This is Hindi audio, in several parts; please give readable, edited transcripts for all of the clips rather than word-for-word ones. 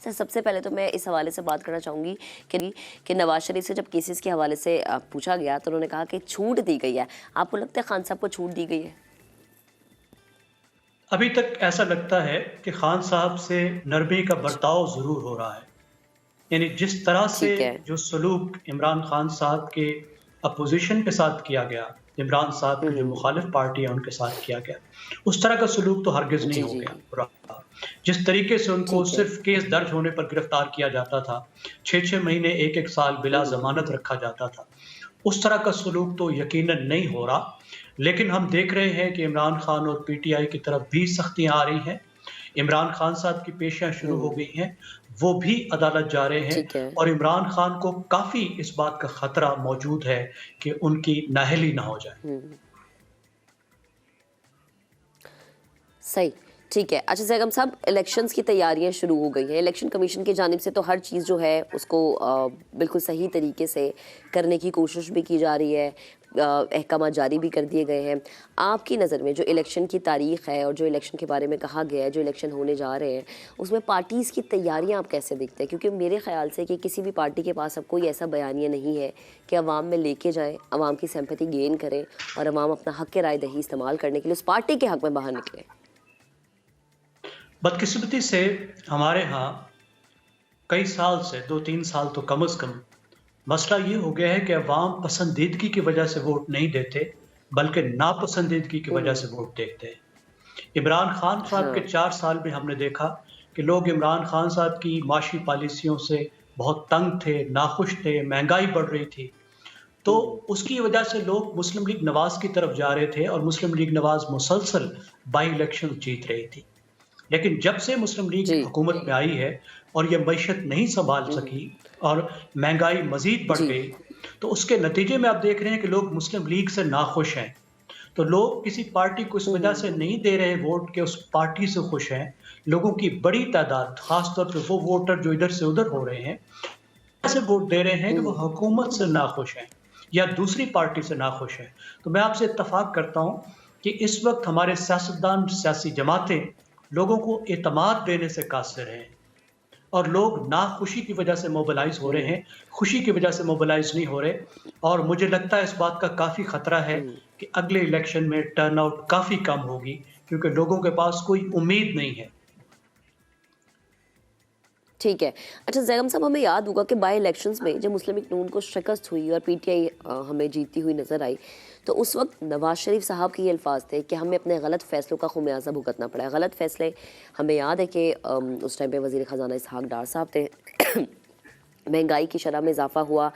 सर सबसे पहले तो मैं इस हवाले से बात करना चाहूँगी कि नवाज शरीफ से जब केसेस के हवाले से पूछा गया तो उन्होंने कहा कि छूट दी गई है। आपको लगता है खान साहब को छूट दी गई है? अभी तक ऐसा लगता है कि खान साहब से नरमी का बर्ताव ज़रूर हो रहा है। यानी जिस तरह से ठीक है। जो सलूक इमरान खान साहब के अपोज़िशन के साथ किया गया, इमरान साहब की जो मुखालिफ पार्टी है उनके साथ किया गया, उस तरह का सलूक तो हरगिज़ नहीं जी, हो जी, गया जी। रहा। जिस तरीके से उनको ठीक है। सिर्फ़ केस दर्ज होने पर गिरफ्तार किया जाता था, 6-6 महीने, 1-1 साल बिला ज़मानत रखा जाता था, उस तरह का सलूक तो यकीनन नहीं हो रहा। लेकिन हम देख रहे हैं कि इमरान खान और पीटीआई की तरफ भी सख्तियाँ आ रही हैं। इमरान खान साहब की पेशियाँ शुरू हो गई हैं, वो भी अदालत जा रहे हैं ठीक है। और इमरान खान को काफ़ी इस बात का खतरा मौजूद है कि उनकी नाअहली ना हो जाए। हुँ। सही, ठीक है। अच्छा ज़ैगम साहब, इलेक्शंस की तैयारियां शुरू हो गई हैं। इलेक्शन कमीशन की जानिब से तो हर चीज़ जो है उसको बिल्कुल सही तरीके से करने की कोशिश भी की जा रही है, अहकाम जारी भी कर दिए गए हैं। आपकी नज़र में जो इलेक्शन की तारीख है और जो इलेक्शन के बारे में कहा गया है, जो इलेक्शन होने जा रहे हैं, उसमें पार्टीज़ की तैयारियां आप कैसे देखते हैं? क्योंकि मेरे ख्याल से कि किसी भी पार्टी के पास अब कोई ऐसा बयानिया नहीं है कि अवाम में लेके जाए, अवाम की सिंपैथी गेन करें और अवाम अपना हक़ राय दही इस्तेमाल करने के लिए उस पार्टी के हक़ में बाहर निकले। बदकिस्मती से हमारे यहाँ कई साल से 2-3 साल तो कम से कम मसला ये हो गया है कि अवाम पसंदीदगी की वजह से वोट नहीं देते, बल्कि नापसंदीदगी की वजह से वोट देते हैं। इमरान खान साहब के हाँ। 4 साल में हमने देखा कि लोग इमरान खान साहब की माशी पॉलिसियों से बहुत तंग थे, नाखुश थे, महँगाई बढ़ रही थी। तो उसकी वजह से लोग मुस्लिम लीग नवाज़ की तरफ जा रहे थे और मुस्लिम लीग नवाज़ मुसलसल बाई इलेक्शन जीत रही थी। लेकिन जब से मुस्लिम लीग जी। हुकूमत में आई है और ये मईशत नहीं सँभाल सकी और महँगाई मज़ीद बढ़ जी। गई, तो उसके नतीजे में आप देख रहे हैं कि लोग मुस्लिम लीग से नाखुश हैं। तो लोग किसी पार्टी को इस वजह से नहीं दे रहे वोट कि उस पार्टी से खुश हैं। लोगों की बड़ी तादाद, ख़ास तौर पे वो वोटर जो इधर से उधर हो रहे हैं, ऐसे वोट दे रहे हैं कि वो हुकूमत से नाखुश हैं या दूसरी पार्टी से नाखुश हैं। तो मैं आपसे इत्तफ़ाक करता हूँ कि इस वक़्त हमारे सियासतदान, सियासी जमातें लोगों को एतमाद देने से कासिर हैं और लोग नाखुशी की वजह से मोबिलाइज़ हो रहे हैं, खुशी की वजह से मोबिलाइज़ नहीं हो रहे और मुझे लगता है इस बात का काफ़ी खतरा है कि अगले इलेक्शन में टर्नआउट काफ़ी कम होगी क्योंकि लोगों के पास कोई उम्मीद नहीं है। ठीक है। अच्छा ज़ैगम साहब, हमें याद होगा कि बाय इलेक्शंस में जब मुस्लिम लीग नून को शिकस्त हुई और पीटीआई हमें जीतती हुई नज़र आई, तो उस वक़्त नवाज़ शरीफ साहब के ये अल्फ़ाज़ थे कि हमें अपने गलत फ़ैसलों का ख़ुमियाज़ा भुगतना पड़ा है। गलत फ़ैसले, हमें याद है कि उस टाइम पे वज़ीर ख़ज़ाना इसहाक़ डार साहब थे। महंगाई की शरह में इजाफा हुआ,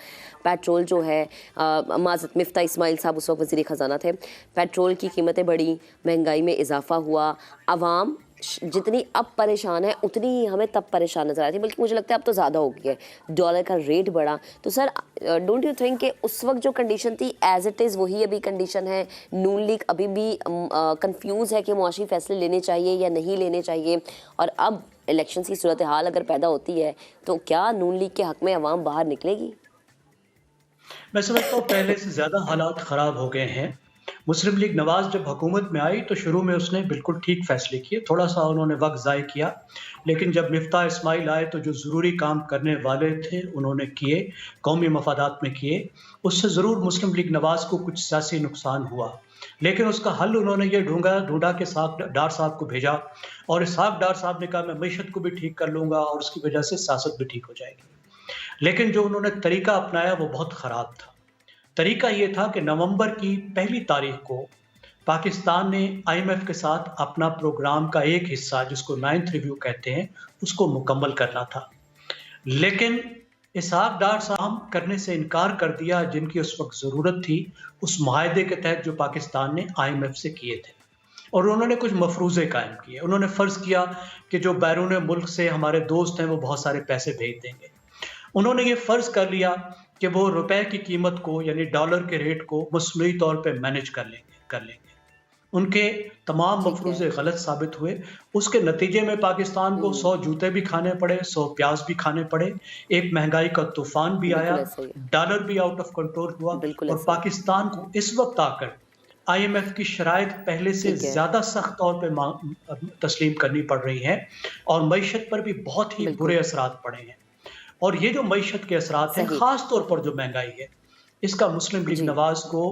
पेट्रोल जो है माज़रत मिफ्ता इस्माइल साहब उस वक्त वज़ीर ख़ज़ाना थे, पेट्रोल की कीमतें बढ़ी, महंगाई में इजाफा हुआ, आवाम जितनी अब परेशान है उतनी ही हमें तब परेशान नज़र आई थी, बल्कि मुझे लगता है अब तो ज़्यादा हो गई है, डॉलर का रेट बढ़ा। तो सर डोंट यू थिंक कि उस वक्त जो कंडीशन थी एज इट इज़ वही अभी कंडीशन है? नून लीग अभी भी कंफ्यूज है कि मुआशी फ़ैसले लेने चाहिए या नहीं लेने चाहिए, और अब इलेक्शन की सूरत हाल अगर पैदा होती है तो क्या नून लीग के हक़ में अवाम बाहर निकलेगी? मैं समझता हूँ पहले से ज़्यादा हालात ख़राब हो गए हैं। मुस्लिम लीग नवाज़ जब हुकूमत में आई तो शुरू में उसने बिल्कुल ठीक फ़ैसले किए, थोड़ा-सा उन्होंने वक़्त ज़ाय किया, लेकिन जब मिफ्ता इस्माइल आए तो जो ज़रूरी काम करने वाले थे उन्होंने किए, कौमी मफ़ादात में किए। उससे ज़रूर मुस्लिम लीग नवाज़ को कुछ सियासी नुकसान हुआ, लेकिन उसका हल उन्होंने ये ढूँढा कि इसहाक़ डार साहब को भेजा और इसहाक़ डार साहब ने कहा मैं मईशत को भी ठीक कर लूँगा और उसकी वजह से सियासत भी ठीक हो जाएगी। लेकिन जो उन्होंने तरीका अपनाया वो बहुत ख़राब था। तरीका ये था कि नवंबर की पहली तारीख को पाकिस्तान ने आईएमएफ के साथ अपना प्रोग्राम का एक हिस्सा जिसको 9th रिव्यू कहते हैं, उसको मुकम्मल करना था। लेकिन इसहाक़ डार साहब करने से इनकार कर दिया जिनकी उस वक़्त ज़रूरत थी, उस मुआहदे के तहत जो पाकिस्तान ने आईएमएफ से किए थे। और उन्होंने कुछ मफ़रूज़े कायम किए। उन्होंने फ़र्ज़ किया कि जो बैरून मुल्क से हमारे दोस्त हैं वो बहुत सारे पैसे भेज देंगे। उन्होंने ये फ़र्ज़ कर लिया कि वो रुपए की कीमत को यानी डॉलर के रेट को मसनूई तौर पे मैनेज कर लेंगे। उनके तमाम ठीक है। मफ़रूज़े गलत साबित हुए। उसके नतीजे में पाकिस्तान को 100 जूते भी खाने पड़े, 100 प्याज़ भी खाने पड़े। एक महँगाई का तूफ़ान भी आया, बिल्कुल ऐसा ही है। डॉलर भी आउट ऑफ कंट्रोल हुआ बिल्कुल और ऐसा ही है। पाकिस्तान को इस वक़्त आकर आईएमएफ की शराइत पहले से ठीक है, ज़्यादा सख्त तौर पे तस्लीम करनी पड़ रही हैं और मईशत पर भी बहुत ही बुरे बिल्कुल, असरात पड़े हैं। और ये जो मईशत के असरात हैं, सही, ख़ास तौर पर जो महँगाई है, इसका मुस्लिम लीग जी, नवाज़ को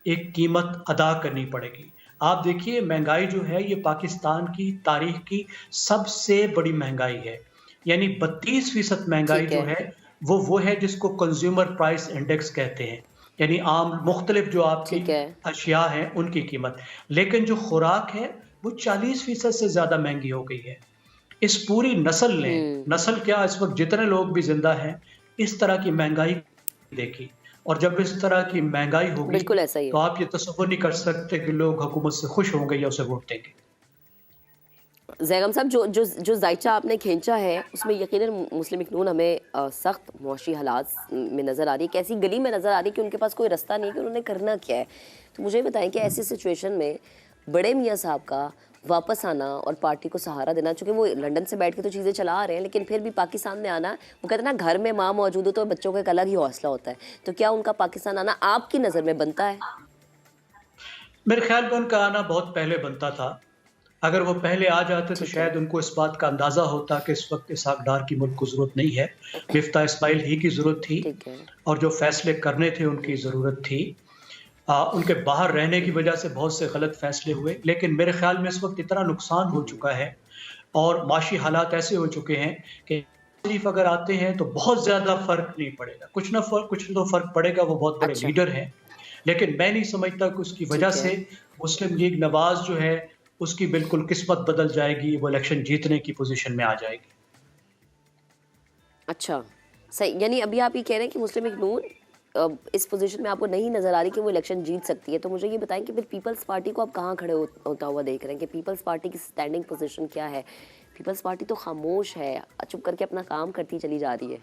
एक कीमत अदा करनी पड़ेगी। आप देखिए महँगाई जो है ये पाकिस्तान की तारीख़ की सबसे बड़ी महँगाई है। यानी 32% महँगाई ठीक जो है, है, वो है जिसको कंज़्यूमर प्राइस इंडेक्स कहते हैं। यानी आम मुख्तलिफ जो आपकी ठीक है। अशिया हैं, उनकी कीमत। लेकिन जो खुराक है, वो 40% से ज़्यादा महँगी हो गई है। इस पूरी नस्ल ने हुँ, नस्ल क्या इस वक़्त जितने लोग भी ज़िंदा हैं, इस तरह की महँगाई देखी और जब इस तरह की महँगाई होगी, बिल्कुल ऐसा ही तो है। आप ये तसव्वुर नहीं कर सकते कि लोग हुकूमत से खुश होंगे या उसे वोट देंगे। ज़ैगम साहब जो ज़ायचा आपने खींचा है, उसमें यकीनन मुस्लिम लीग नून हमें सख्त मुआशी हालात में नज़र आ रही है, कैसी गली में नज़र आ रही है कि उनके पास कोई रास्ता नहीं है कि उन्होंने करना क्या है। तो मुझे ये बताएँ कि ऐसी सिचुएशन में बड़े मियाँ साहब का वापस आना और पार्टी को सहारा देना, चूँकि वो लंदन से बैठ के तो चीज़ें चला रहे हैं, लेकिन फिर भी पाकिस्तान में आना, वो कहते हैं ना घर में माँ मौजूद हो तो बच्चों का एक अलग ही हौसला होता है। तो क्या उनका पाकिस्तान आना आपकी नज़र में बनता है? मेरे ख़्याल में उनका आना बहुत पहले बनता था। अगर वो पहले आ जाते तो ठीक है, शायद उनको इस बात का अंदाज़ा होता कि इस वक़्त इसहाक डार की मुल्क को ज़रूरत नहीं है। मिफ्ता इस्माइल ही की ज़रूरत थी ठीक है। और जो फ़ैसले करने थे उनकी हुँ, ज़रूरत थी। उनके बाहर रहने की वजह से बहुत से गलत फ़ैसले हुए, लेकिन मेरे ख़्याल में इस वक़्त इतना नुकसान हो हुँ, चुका है और माशी हालात ऐसे हो चुके हैं कि शरीफ अगर आते हैं तो बहुत ज़्यादा फ़र्क नहीं पड़ेगा। कुछ तो फ़र्क पड़ेगा, वो बहुत बड़े अच्छा, लीडर हैं। लेकिन मैं नहीं समझता कि उसकी वजह ठीक है। से मुस्लिम लीग नवाज़ जो है, उसकी बिल्कुल किस्मत बदल जाएगी, वो इलेक्शन जीतने की पोज़ीशन में आ जाएगी। अच्छा, सही यानी अभी आप ये कह रहे हैं कि मुस्लिम लीग नून इस पोज़ीशन में आपको नहीं नज़र आ रही कि वो इलेक्शन जीत सकती है। तो मुझे ये बताएँ कि फिर पीपल्स पार्टी को आप कहाँ खड़े होता हुआ देख रहे हैं कि पीपल्स पार्टी की स्टैंडिंग पोज़ीशन क्या है? पीपल्स पार्टी तो खामोश है, चुप करके अपना काम करती चली जा रही है।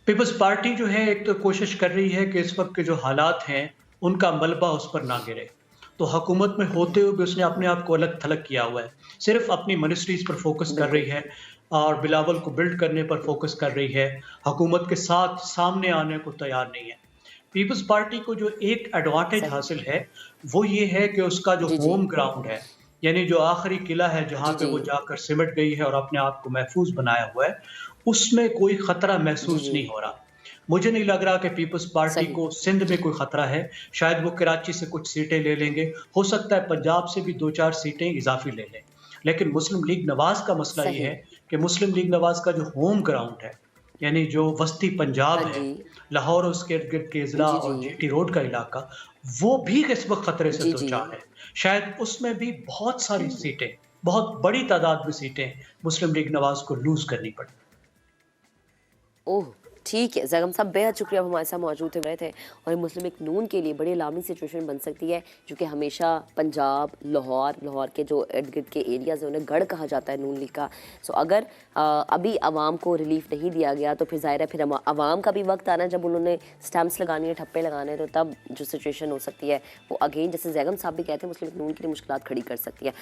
पीपल्स पार्टी जो है एक तो कोशिश कर रही है कि इस वक़्त के जो हालात हैं, उनका मलबा उस पर ना गिरे। तो हुकूमत में होते हुए भी उसने अपने आप को अलग-थलग किया हुआ है। सिर्फ़ अपनी मिनिस्ट्रीज़ पर फ़ोकस कर रही बिल्कुल। है और बिलावल को बिल्ड करने पर फ़ोकस कर रही है। हुकूमत के साथ सामने आने को तैयार नहीं है। पीपल्स पार्टी को जो एक एडवांटेज सही। हासिल है, वो ये है कि उसका जो जी, जी। होम ग्राउंड है, यानी जो आखिरी किला है जहाँ जी, पे जी। वो जाकर सिमट गई है और अपने आप को महफूज़ बनाया हुआ है, उसमें कोई खतरा जी, महसूस जी। नहीं हो रहा। मुझे नहीं लग रहा कि पीपल्स पार्टी सही। को सिंध में कोई खतरा है, शायद वो कराची से कुछ सीटें ले लेंगे, हो सकता है पंजाब से भी 2-4 सीटें इज़ाफ़ी ले लें। लेकिन मुस्लिम लीग नवाज़ का मसला ये सही। है कि मुस्लिम लीग नवाज़ का जो होम ग्राउंड है, यानी जो वस्ती हाँ पंजाब है, जी। लाहौर और उसके इर्द-गिर्द के अज़ला जी, जी। और जीटी रोड का इलाका, वो भी इस वक़्त खतरे से जी, जी। दो-चार है। शायद उसमें भी बहुत सारी सीटें, बहुत बड़ी तादाद में सीटें मुस्लिम लीग नवाज़ को लूज़ करनी पड़े। ओह! ठीक है, ज़ैगम साहब बेहद शुक्रिया आप हमारे साथ मौजूद रहे थे और मुस्लिम लीग नून के लिए बड़ी अलार्मिंग सिचुएशन बन सकती है, जो कि हमेशा पंजाब, लाहौर के जो इर्द-गिर्द के एरियाज़ हैं, उन्हें गढ़ कहा जाता है नून लीग का। सो अगर अभी अवाम को रिलीफ़ नहीं दिया गया, तो फिर ज़ाहिर है फिर अवाम का भी वक़्त आना है जब उन्होंने स्टैम्प्स लगानी है, ठप्पे लगाने हैं, तो तब जो सिचुएशन हो सकती है, वो अगेन जैसे ज़ैगम साहब भी कहते हैं, मुस्लिम लीग नून के लिए मुश्किलात खड़ी कर सकती है।